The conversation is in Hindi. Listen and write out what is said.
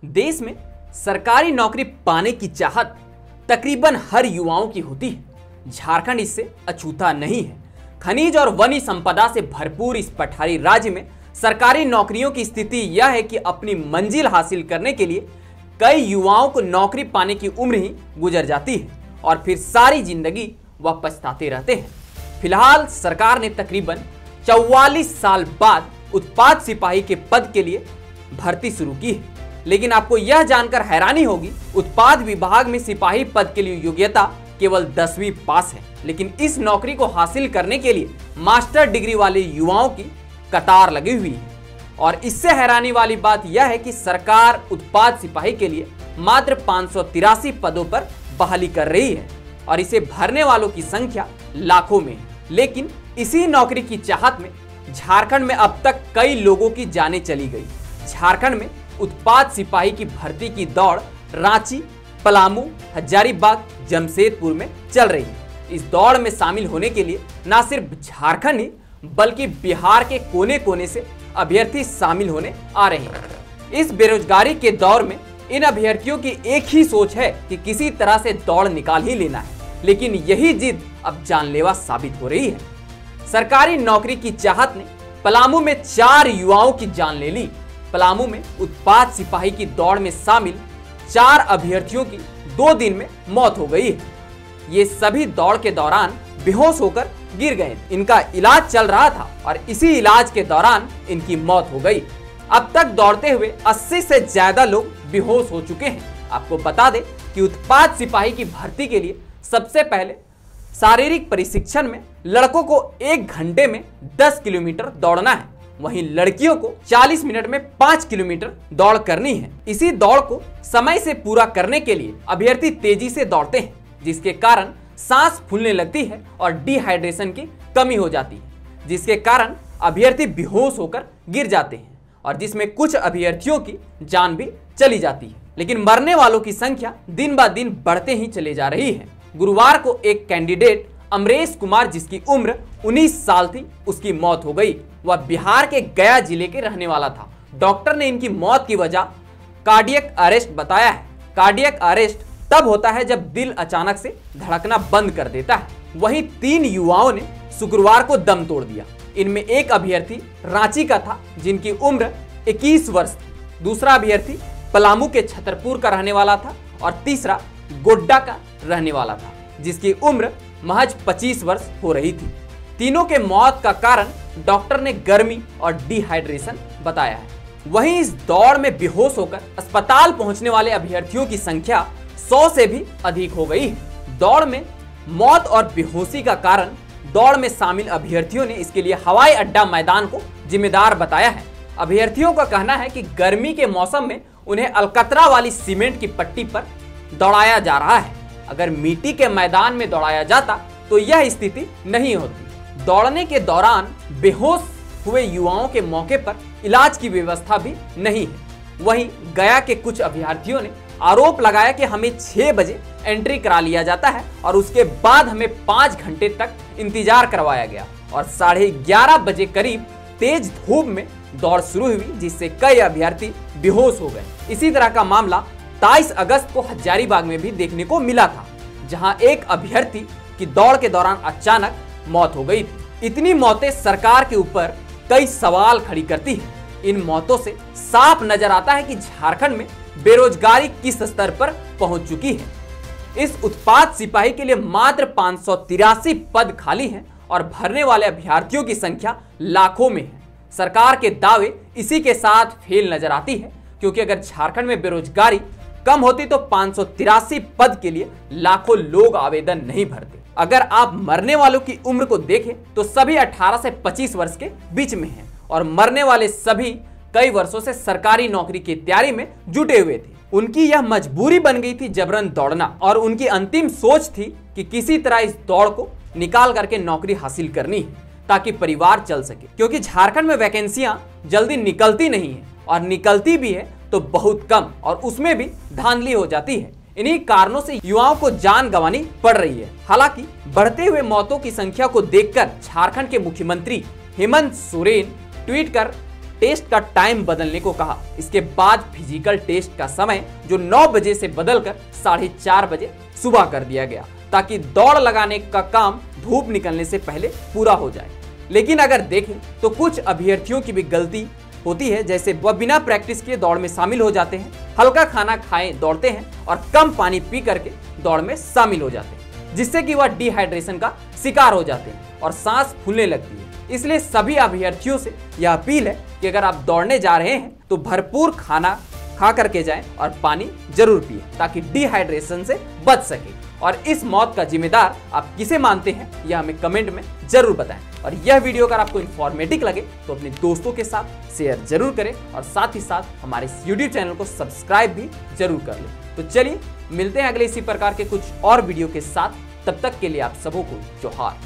देश में सरकारी नौकरी पाने की चाहत तकरीबन हर युवाओं की होती है। झारखंड इससे अछूता नहीं है। खनिज और वन्य संपदा से भरपूर इस पठारी राज्य में सरकारी नौकरियों की स्थिति यह है कि अपनी मंजिल हासिल करने के लिए कई युवाओं को नौकरी पाने की उम्र ही गुजर जाती है और फिर सारी जिंदगी वह पछताते रहते हैं। फिलहाल सरकार ने तकरीबन 44 साल बाद उत्पाद सिपाही के पद के लिए भर्ती शुरू की है। लेकिन आपको यह जानकर हैरानी होगी, उत्पाद विभाग में सिपाही पद के लिए योग्यता केवल 10वीं पास है। लेकिन इस नौकरी को हासिल करने के लिए मास्टर डिग्री वाले युवाओं की कतार लगी हुई है। और इससे हैरानी वाली बात यह है कि सरकार उत्पाद सिपाही के लिए मात्र 583 पदों पर बहाली कर रही है और इसे भरने वालों की संख्या लाखों में है। लेकिन इसी नौकरी की चाहत में झारखंड में अब तक कई लोगों की जानें चली गई। झारखंड में उत्पाद सिपाही की भर्ती की दौड़ रांची, पलामू, हजारीबाग, जमशेदपुर में चल रही है। इस दौड़ में शामिल होने के लिए न सिर्फ झारखंड ही बल्कि बिहार के कोने कोने से अभ्यर्थी शामिल होने आ रहे हैं। इस बेरोजगारी के दौर में इन अभ्यर्थियों की एक ही सोच है कि किसी तरह से दौड़ निकाल ही लेना है। लेकिन यही जिद अब जानलेवा साबित हो रही है। सरकारी नौकरी की चाहत ने पलामू में 4 युवाओं की जान ले ली। पलामू में उत्पाद सिपाही की दौड़ में शामिल 4 अभ्यर्थियों की 2 दिन में मौत हो गई है। ये सभी दौड़ के दौरान बेहोश होकर गिर गए। इनका इलाज चल रहा था और इसी इलाज के दौरान इनकी मौत हो गई। अब तक दौड़ते हुए 80 से ज्यादा लोग बेहोश हो चुके हैं। आपको बता दें कि उत्पाद सिपाही की भर्ती के लिए सबसे पहले शारीरिक प्रशिक्षण में लड़कों को 1 घंटे में 10 किलोमीटर दौड़ना है, वहीं लड़कियों को 40 मिनट में 5 किलोमीटर दौड़ करनी है। इसी दौड़ को समय से पूरा करने के लिए अभ्यर्थी तेजी से दौड़ते हैं, जिसके कारण सांस फूलने लगती है और डिहाइड्रेशन की कमी हो जाती है, जिसके कारण अभ्यर्थी बेहोश होकर गिर जाते हैं और जिसमें कुछ अभ्यर्थियों की जान भी चली जाती है। लेकिन मरने वालों की संख्या दिन ब दिन बढ़ते ही चले जा रही है। गुरुवार को एक कैंडिडेट अमरेश कुमार, जिसकी उम्र 19 साल थी, उसकी मौत हो गई। वह बिहार के गया जिले के रहने वाला था। डॉक्टर ने इनकी मौत की वजह कार्डियक अरेस्ट बताया है। कार्डियक अरेस्ट तब होता है जब दिल अचानक से धड़कना बंद कर देता है। वहीं 3 युवाओं ने शुक्रवार को दम तोड़ दिया। इनमें एक अभ्यर्थी रांची का था, जिनकी उम्र 21 वर्ष थी। दूसरा अभ्यर्थी पलामू के छतरपुर का रहने वाला था और तीसरा गोड्डा का रहने वाला था, जिसकी उम्र महज 25 वर्ष हो रही थी। तीनों के मौत का कारण डॉक्टर ने गर्मी और डिहाइड्रेशन बताया है। वहीं इस दौड़ में बेहोश होकर अस्पताल पहुंचने वाले अभ्यर्थियों की संख्या 100 से भी अधिक हो गई है। दौड़ में मौत और बेहोशी का कारण दौड़ में शामिल अभ्यर्थियों ने इसके लिए हवाई अड्डा मैदान को जिम्मेदार बताया है। अभ्यर्थियों का कहना है कि गर्मी के मौसम में उन्हें अलकतरा वाली सीमेंट की पट्टी पर दौड़ाया जा रहा है। अगर मिट्टी के मैदान में दौड़ाया जाता तो यह स्थिति नहीं होती। दौड़ने के दौरान बेहोश हुए युवाओं के मौके पर इलाज की व्यवस्था भी नहीं है। वहीं गया के कुछ अभ्यर्थियों ने आरोप लगाया कि हमें 6 बजे एंट्री करा लिया जाता है और उसके बाद हमें 5 घंटे तक इंतजार करवाया गया और 11:30 बजे करीब तेज धूप में दौड़ शुरू हुई, जिससे कई अभ्यर्थी बेहोश हो गए। इसी तरह का मामला 23 अगस्त को हजारीबाग में भी देखने को मिला था, जहां एक अभ्यर्थी की दौड़ के दौरान अचानक मौत हो गई थी। इतनी मौतें सरकार के ऊपर कई सवाल खड़ी करती है। इन मौतों से साफ नजर आता है कि झारखंड में बेरोजगारी किस स्तर पर पहुंच चुकी है। इस उत्पाद सिपाही के लिए मात्र 583 पद खाली हैं और भरने वाले अभ्यर्थियों की संख्या लाखों में है। सरकार के दावे इसी के साथ फेल नजर आती है, क्योंकि अगर झारखंड में बेरोजगारी कम होती तो 583 पद के लिए लाखों लोग आवेदन नहीं भरते। अगर आप मरने वालों की उम्र को देखें तो सभी 18 से 25 वर्ष के बीच में हैं और मरने वाले सभी कई वर्षों से सरकारी नौकरी की तैयारी में जुटे हुए थे। उनकी यह मजबूरी बन गई थी जबरन दौड़ना और उनकी अंतिम सोच थी कि किसी तरह इस दौड़ को निकाल करके नौकरी हासिल करनी है ताकि परिवार चल सके, क्योंकि झारखंड में वैकेंसियां जल्दी निकलती नहीं है और निकलती भी है तो बहुत कम और उसमें भी धांधली हो जाती है। इन्हीं कारणों से युवाओं को जान गंवानी पड़ रही है। हालांकि बढ़ते हुए मौतों की संख्या को देखकर झारखंड के मुख्यमंत्री हेमंत सोरेन ट्वीट कर टेस्ट का टाइम बदलने को कहा। इसके बाद फिजिकल टेस्ट का समय जो 9 बजे से बदलकर 4:30 बजे सुबह कर दिया गया, ताकि दौड़ लगाने का काम धूप निकलने से पहले पूरा हो जाए। लेकिन अगर देखें तो कुछ अभ्यर्थियों की भी गलती होती है, जैसे वह बिना प्रैक्टिस किए दौड़ में शामिल हो जाते हैं, हल्का खाना खाए दौड़ते हैं और कम पानी पी करके दौड़ में शामिल हो जाते हैं, जिससे कि वह डिहाइड्रेशन का शिकार हो जाते हैं और सांस फूलने लगती है। इसलिए सभी अभ्यर्थियों से यह अपील है कि अगर आप दौड़ने जा रहे हैं तो भरपूर खाना खा करके जाएं और पानी जरूर पिए, ताकि डिहाइड्रेशन से बच सके। और इस मौत का जिम्मेदार आप किसे मानते हैं यह हमें कमेंट में जरूर बताएं। और यह वीडियो अगर आपको इन्फॉर्मेटिव लगे तो अपने दोस्तों के साथ शेयर जरूर करें और साथ ही साथ हमारे इस यूट्यूब चैनल को सब्सक्राइब भी जरूर कर लें। तो चलिए मिलते हैं अगले इसी प्रकार के कुछ और वीडियो के साथ। तब तक के लिए आप सबों को जोहार।